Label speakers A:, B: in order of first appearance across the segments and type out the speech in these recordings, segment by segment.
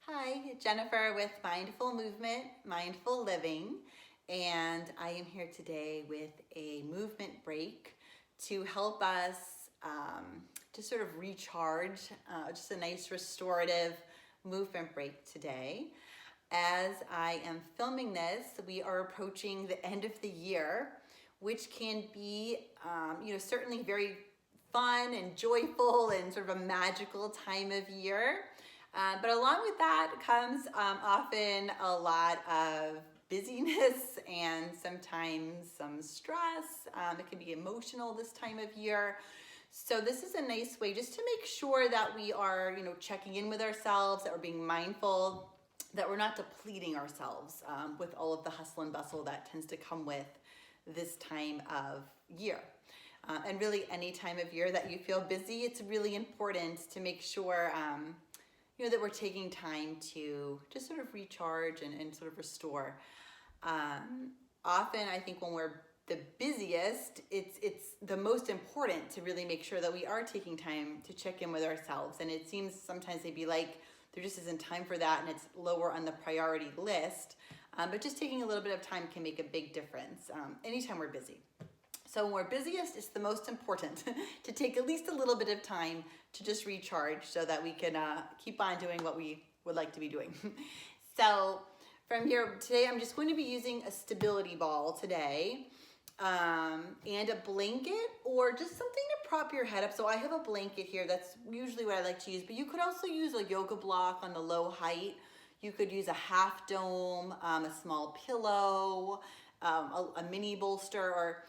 A: Hi, Jennifer with Mindful Movement, Mindful Living, and I am here today with a movement break to help us to sort of recharge, just a nice restorative movement break today. As I am filming this, we are approaching the end of the year, which can be, certainly very fun and joyful and sort of a magical time of year. But along with that comes often a lot of busyness and sometimes some stress. It can be emotional this time of year. So this is a nice way just to make sure that we are, checking in with ourselves, that we're being mindful, that we're not depleting ourselves with all of the hustle and bustle that tends to come with this time of year. And really any time of year that you feel busy, it's really important to make sure that we're taking time to just sort of recharge and sort of restore. Often I think when we're the busiest, it's the most important to really make sure that we are taking time to check in with ourselves. And it seems sometimes they'd be like, there just isn't time for that and it's lower on the priority list. But just taking a little bit of time can make a big difference anytime we're busy. So when we're busiest, it's the most important to take at least a little bit of time to just recharge so that we can keep on doing what we would like to be doing. So from here, today I'm just going to be using a stability ball today and a blanket or just something to prop your head up. So I have a blanket here. That's usually what I like to use, but you could also use a yoga block on the low height. You could use a half dome, a small pillow, a mini bolster, or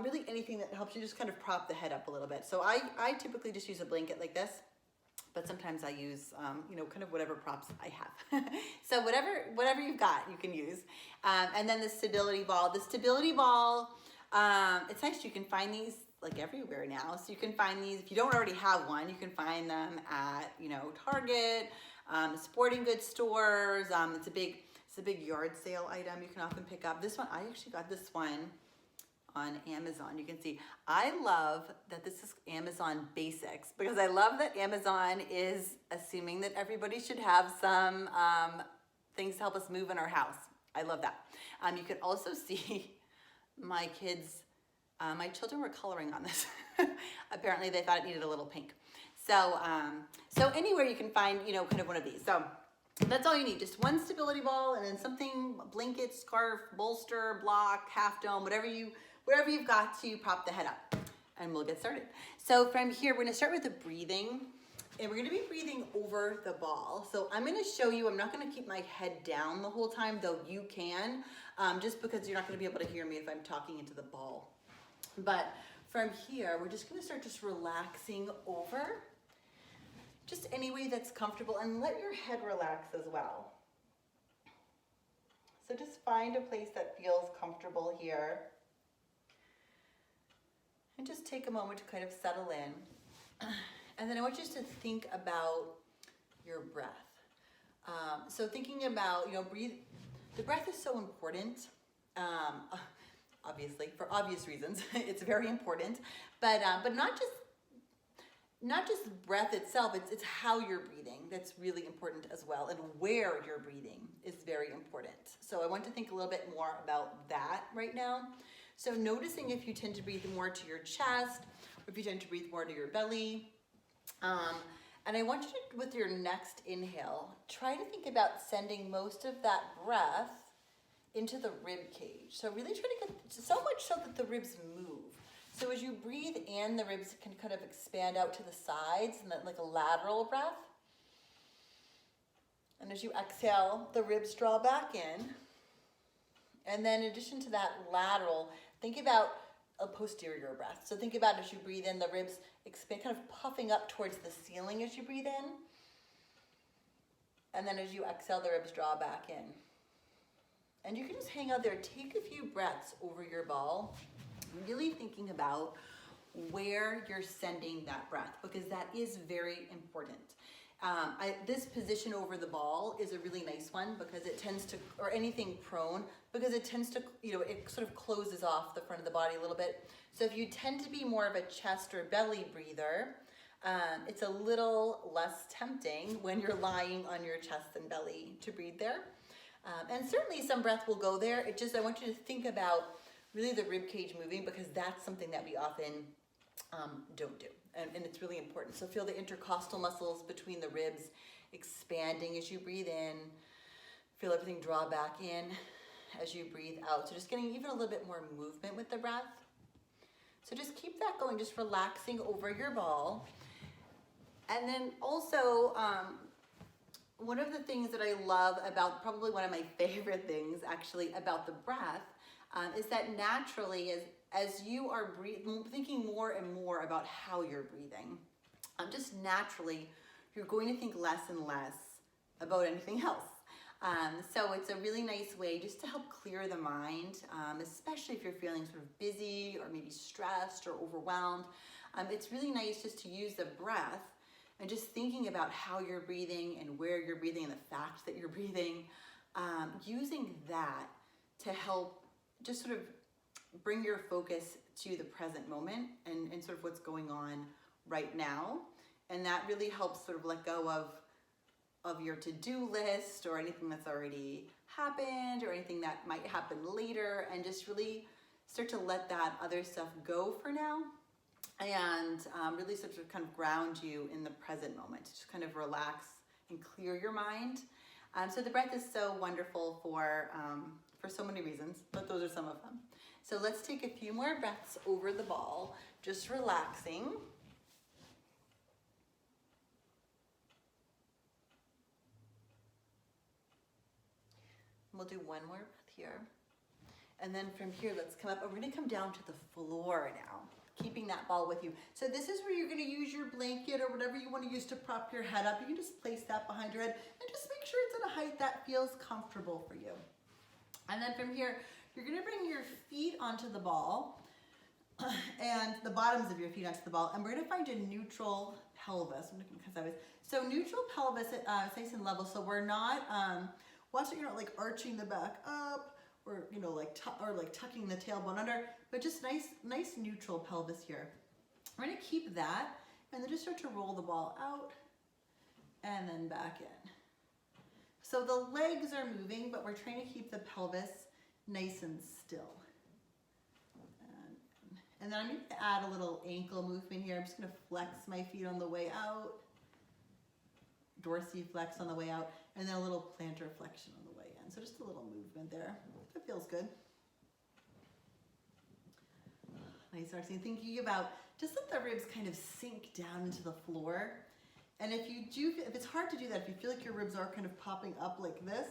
A: really anything that helps you just kind of prop the head up a little bit. So I typically just use a blanket like this, but sometimes I use, kind of whatever props I have. So whatever you've got, you can use. And then the stability ball. The stability ball, it's nice. You can find these like everywhere now. So you can find these, if you don't already have one, you can find them at, Target, sporting goods stores. It's a big yard sale item you can often pick up. This one, I actually got this one on Amazon. You can see, I love that this is Amazon Basics because I love that Amazon is assuming that everybody should have some things to help us move in our house. I love that. You can also see my children were coloring on this. Apparently they thought it needed a little pink. So anywhere you can find, kind of one of these. So that's all you need, just one stability ball and then something, blanket, scarf, bolster, block, half dome, whatever you've got to prop the head up, and we'll get started. So from here, we're gonna start with the breathing, and we're gonna be breathing over the ball. So I'm gonna show you, I'm not gonna keep my head down the whole time, though you can, just because you're not gonna be able to hear me if I'm talking into the ball. But from here, we're just gonna start just relaxing over, just any way that's comfortable, and let your head relax as well. So just find a place that feels comfortable here. And just take a moment to kind of settle in. And then I want you to think about your breath. So thinking about, breathe. The breath is so important. Obviously, for obvious reasons, it's very important. But not just breath itself, it's how you're breathing that's really important as well, and where you're breathing is very important. So I want to think a little bit more about that right now. So noticing if you tend to breathe more to your chest, or if you tend to breathe more to your belly. And I want you to, with your next inhale, try to think about sending most of that breath into the rib cage. So really try to get so much so that the ribs move. So as you breathe in, the ribs can kind of expand out to the sides, and then like a lateral breath. And as you exhale, the ribs draw back in. And then in addition to that lateral, think about a posterior breath. So think about as you breathe in, the ribs expand, kind of puffing up towards the ceiling as you breathe in. And then as you exhale, the ribs draw back in. And you can just hang out there. Take a few breaths over your ball, really thinking about where you're sending that breath, because that is very important. This position over the ball is a really nice one because it tends to, or anything prone, because it tends to, it sort of closes off the front of the body a little bit. So if you tend to be more of a chest or belly breather, It's a little less tempting when you're lying on your chest and belly to breathe there. And certainly some breath will go there. It just, I want you to think about really the rib cage moving, because that's something that we often don't do. And it's really important. So feel the intercostal muscles between the ribs expanding as you breathe in. Feel everything draw back in as you breathe out. So just getting even a little bit more movement with the breath. So just keep that going, just relaxing over your ball. And then also, one of the things that I love about, probably one of my favorite things actually about the breath, is that naturally as you are thinking more and more about how you're breathing, just naturally, you're going to think less and less about anything else. So it's a really nice way just to help clear the mind, especially if you're feeling sort of busy or maybe stressed or overwhelmed. It's really nice just to use the breath and just thinking about how you're breathing and where you're breathing and the fact that you're breathing, using that to help just sort of bring your focus to the present moment and sort of what's going on right now. And that really helps sort of let go of your to-do list or anything that's already happened or anything that might happen later, and just really start to let that other stuff go for now, and really sort of kind of ground you in the present moment, just kind of relax and clear your mind. So the breath is so wonderful for so many reasons, but those are some of them. So let's take a few more breaths over the ball, just relaxing. We'll do one more breath here. And then from here, let's come up, and we're gonna come down to the floor now, keeping that ball with you. So this is where you're gonna use your blanket or whatever you wanna use to prop your head up. You can just place that behind your head and just make sure it's at a height that feels comfortable for you. And then from here, you're gonna bring your feet onto the ball and the bottoms of your feet onto the ball, and we're gonna find a neutral pelvis. So neutral pelvis is nice and level, so we're not, watch that you're not like arching the back up, or like tucking the tailbone under, but just nice neutral pelvis here. We're gonna keep that, and then just start to roll the ball out and then back in. So the legs are moving, but we're trying to keep the pelvis nice and still. And then I'm going to add a little ankle movement here. I'm just going to flex my feet on the way out, dorsiflex on the way out, and then a little plantar flexion on the way in. So just a little movement there. That feels good. Nice, Roxanne. Thinking about just let the ribs kind of sink down into the floor. And if it's hard to do that, if you feel like your ribs are kind of popping up like this,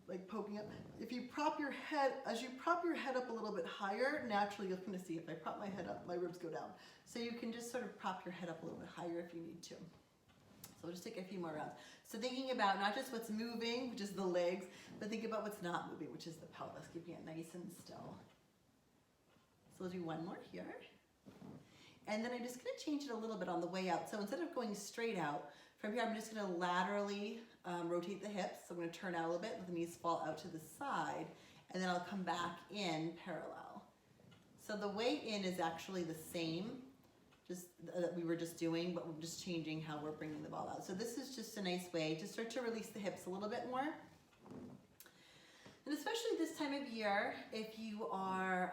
A: like poking up, if you prop your head, as you prop your head up a little bit higher, naturally you'll kind of see, if I prop my head up, my ribs go down. So you can just sort of prop your head up a little bit higher if you need to. So we'll just take a few more rounds. So thinking about not just what's moving, which is the legs, but think about what's not moving, which is the pelvis, keeping it nice and still. So we'll do one more here. And then I'm just gonna change it a little bit on the way out. So instead of going straight out, from here I'm just gonna laterally rotate the hips. So I'm gonna turn out a little bit, let the knees fall out to the side, and then I'll come back in parallel. So the way in is actually the same, just that we were just doing, but we're just changing how we're bringing the ball out. So this is just a nice way to start to release the hips a little bit more. And especially this time of year, if you are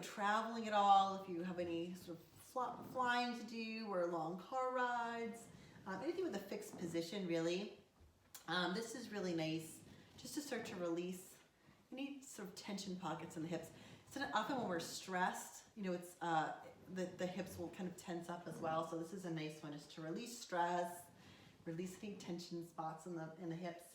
A: traveling at all, if you have any sort of flying to do or long car rides, anything with a fixed position really, this is really nice just to start to release any sort of tension pockets in the hips. So often when we're stressed, it's the hips will kind of tense up as well. So this is a nice one, just to release stress, release any tension spots in the hips.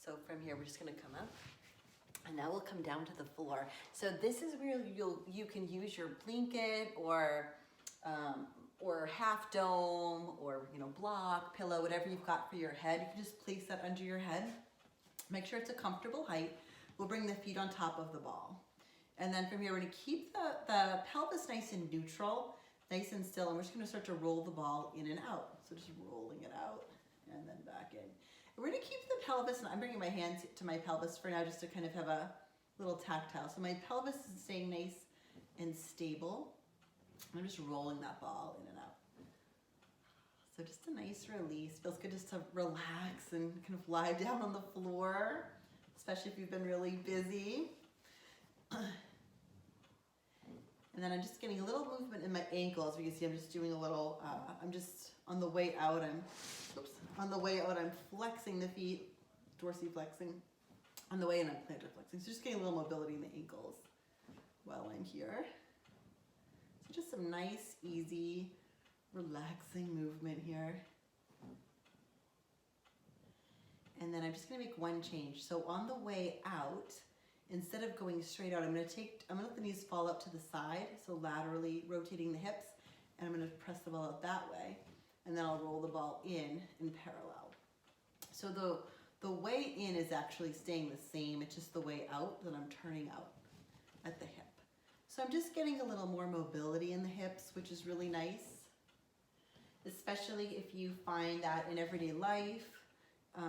A: So from here, we're just gonna come up, and now we'll come down to the floor. So this is where you can use your blanket or or half dome or, you know, block, pillow, whatever you've got for your head. You can just place that under your head. Make sure it's a comfortable height. We'll bring the feet on top of the ball. And then from here, we're gonna keep the pelvis nice and neutral, nice and still, and we're just gonna start to roll the ball in and out. So just rolling it out and then back in. And we're gonna keep the pelvis, and I'm bringing my hands to my pelvis for now just to kind of have a little tactile. So my pelvis is staying nice and stable. I'm just rolling that ball in and out. So just a nice release. Feels good just to relax and kind of lie down on the floor, especially if you've been really busy. And then I'm just getting a little movement in my ankles. You can see I'm just doing a little, I'm just on the way out, I'm flexing the feet, dorsiflexing. On the way in, I'm plantar flexing. So just getting a little mobility in the ankles while I'm here. So just some nice, easy, relaxing movement here. And then I'm just gonna make one change. So on the way out, instead of going straight out, I'm gonna let the knees fall up to the side, so laterally rotating the hips, and I'm gonna press the ball out that way, and then I'll roll the ball in parallel. So the way in is actually staying the same, it's just the way out that I'm turning out at the hip. So I'm just getting a little more mobility in the hips, which is really nice, especially if you find that in everyday life,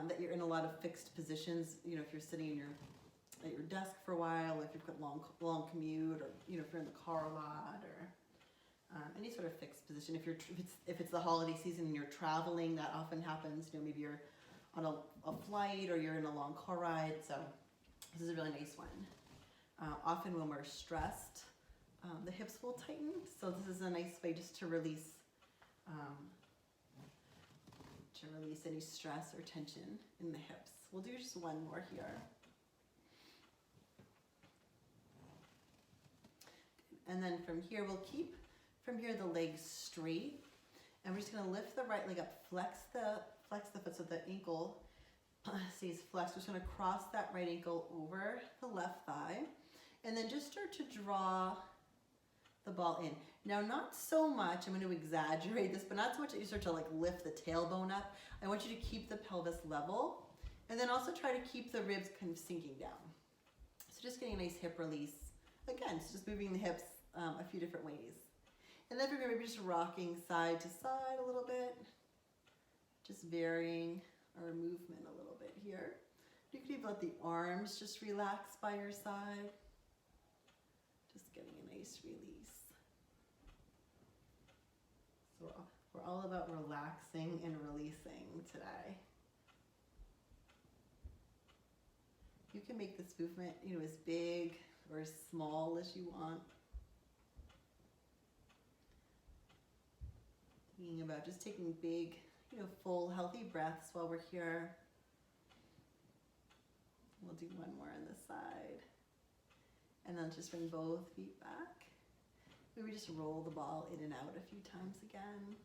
A: that you're in a lot of fixed positions, you know, if you're sitting at your desk for a while, if you've got long commute, or, you know, if you're in the car a lot, or any sort of fixed position. If it's the holiday season and you're traveling, that often happens. You know, maybe you're on a flight or you're in a long car ride. So this is a really nice one. Often when we're stressed, the hips will tighten. So this is a nice way just to release any stress or tension in the hips. We'll do just one more here. And then from here, we'll keep the legs straight. And we're just gonna lift the right leg up, flex the foot so the ankle stays flexed. We're just gonna cross that right ankle over the left thigh. And then just start to draw the ball in. Now, not so much, I'm gonna exaggerate this, but not so much that you start to like lift the tailbone up. I want you to keep the pelvis level, and then also try to keep the ribs kind of sinking down. So just getting a nice hip release. Again, so just moving the hips a few different ways. And then we're maybe just rocking side to side a little bit, just varying our movement a little bit here. You can even let the arms just relax by your side. Just getting a nice release. So we're all about relaxing and releasing today. You can make this movement, you know, as big or as small as you want. Thinking about just taking big, you know, full, healthy breaths while we're here. We'll do one more on this side. And then just bring both feet back. Maybe just roll the ball in and out a few times again.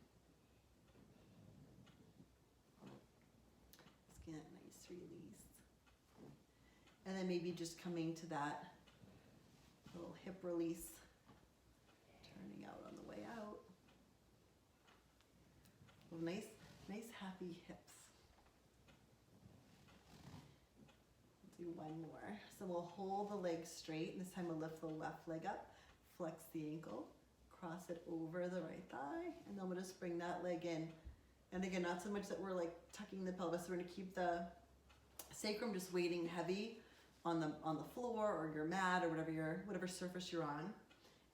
A: Just get a nice release. And then maybe just coming to that little hip release, turning out on the way out. Well, nice happy hips. Do one more. So we'll hold the leg straight, and this time we'll lift the left leg up, flex the ankle, cross it over the right thigh, and then we'll just bring that leg in. And again, not so much that we're like tucking the pelvis, we're gonna keep the sacrum just weighting heavy on the floor or your mat or whatever surface you're on.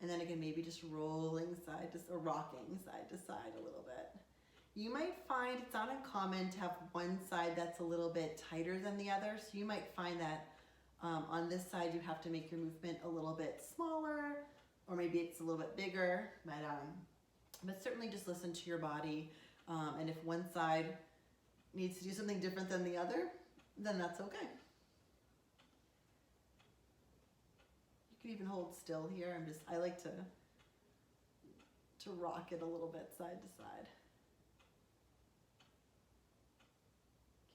A: And then again, maybe just rolling or rocking side to side a little bit. You might find it's not uncommon to have one side that's a little bit tighter than the other. So you might find that on this side you have to make your movement a little bit smaller, or maybe it's a little bit bigger. But certainly just listen to your body. And if one side needs to do something different than the other, then that's okay. You can even hold still here. I like to rock it a little bit side to side.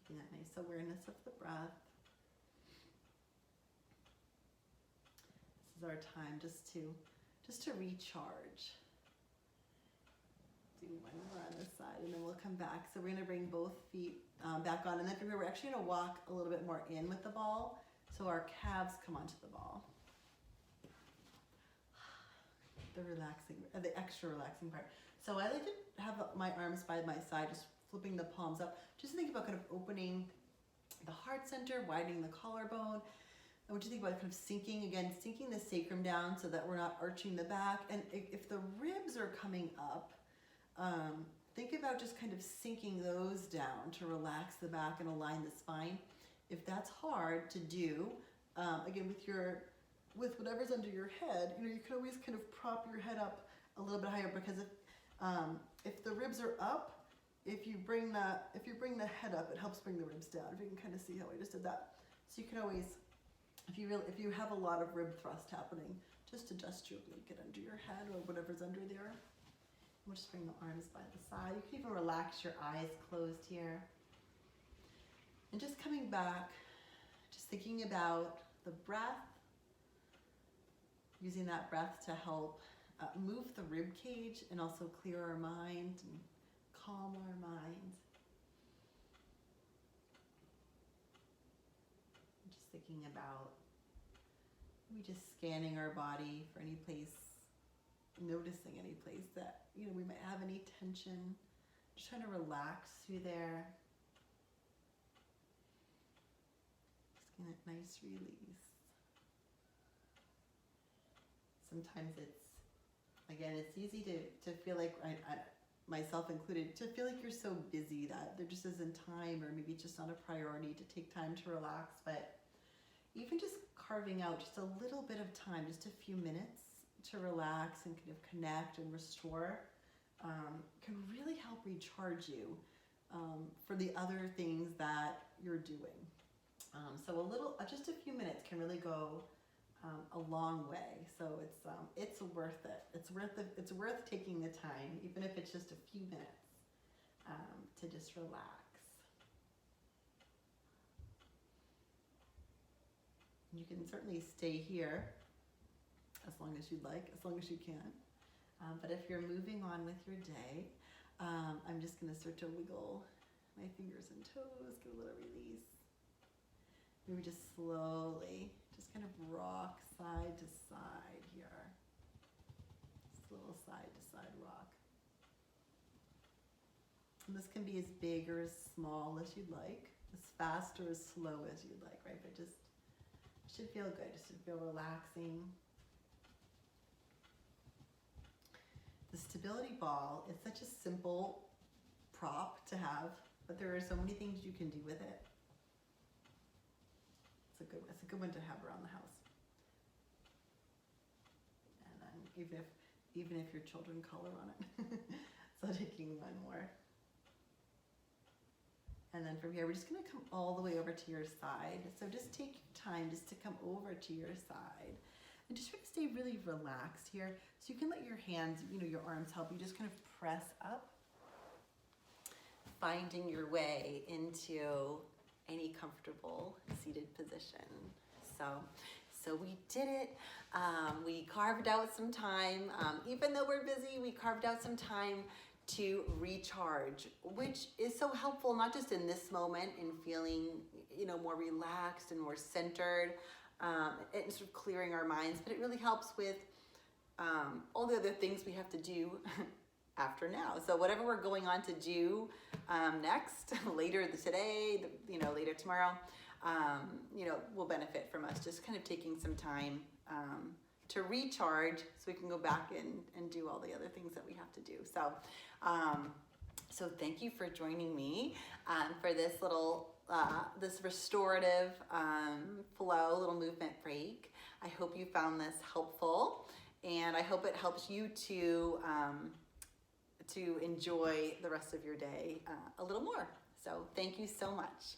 A: Keeping that nice awareness of the breath. This is our time just to recharge.
B: do one more on this side, and then we'll come back. So we're gonna bring both feet back on, and then from here we're actually gonna walk a little bit more in with the ball, so our calves come onto the ball. The extra relaxing part. So I like to have my arms by my side, just flipping the palms up. Just think about kind of opening the heart center, widening the collarbone. I want you to think about kind of sinking the sacrum down so that we're not arching the back. And if the ribs are coming up, think about just kind of sinking those down to relax the back and align the spine. If that's hard to do, again, with whatever's under your head, you can always kind of prop your head up a little bit higher, because if the ribs are up, if you bring the head up, it helps bring the ribs down. If you can kind of see how I just did that. So you can always, if you have a lot of rib thrust happening, just adjust your blanket under your head or whatever's under there. We'll just bring the arms by the side. You can even relax your eyes closed here. And just coming back, just thinking about the breath, using that breath to help move the rib cage and also clear our mind and calm our mind. Just thinking about maybe just scanning our body for any place, noticing any place that we might have any tension. Just trying to relax through there. Just getting a nice release. Sometimes it's easy to feel like, I myself included, to feel like you're so busy that there just isn't time, or maybe it's just not a priority to take time to relax. But even just carving out just a little bit of time, just a few minutes to relax and kind of connect and restore, can really help recharge you for the other things that you're doing. So just a few minutes can really go a long way. So it's worth it. It's worth taking the time, even if it's just a few minutes, to just relax. You can certainly stay here as long as you'd like, as long as you can. But if you're moving on with your day, I'm just going to start to wiggle my fingers and toes, get a little release. Maybe just slowly, just kind of rock side to side here. Just a little side to side rock. And this can be as big or as small as you'd like, as fast or as slow as you'd like, right? But just should feel good, just should feel relaxing. The stability ball is such a simple prop to have, but there are so many things you can do with it. It's a good one to have around the house. And then even if your children color on it. So taking one more. And then from here, we're just going to come all the way over to your side. So just take your time just to come over to your side. And just try to stay really relaxed here. So you can let your hands, your arms help you just kind of press up, finding your way into any comfortable seated position. So we did it. We carved out some time. Even though we're busy, we carved out some time to recharge, which is so helpful, not just in this moment in feeling, more relaxed and more centered, and sort of clearing our minds, but it really helps with all the other things we have to do after now. So whatever we're going on to do next, later today, later tomorrow, will benefit from us just kind of taking some time to recharge so we can go back and do all the other things that we have to do. So thank you for joining me for this little this restorative flow, little movement break. I hope you found this helpful, and I hope it helps you to enjoy the rest of your day a little more. So thank you so much.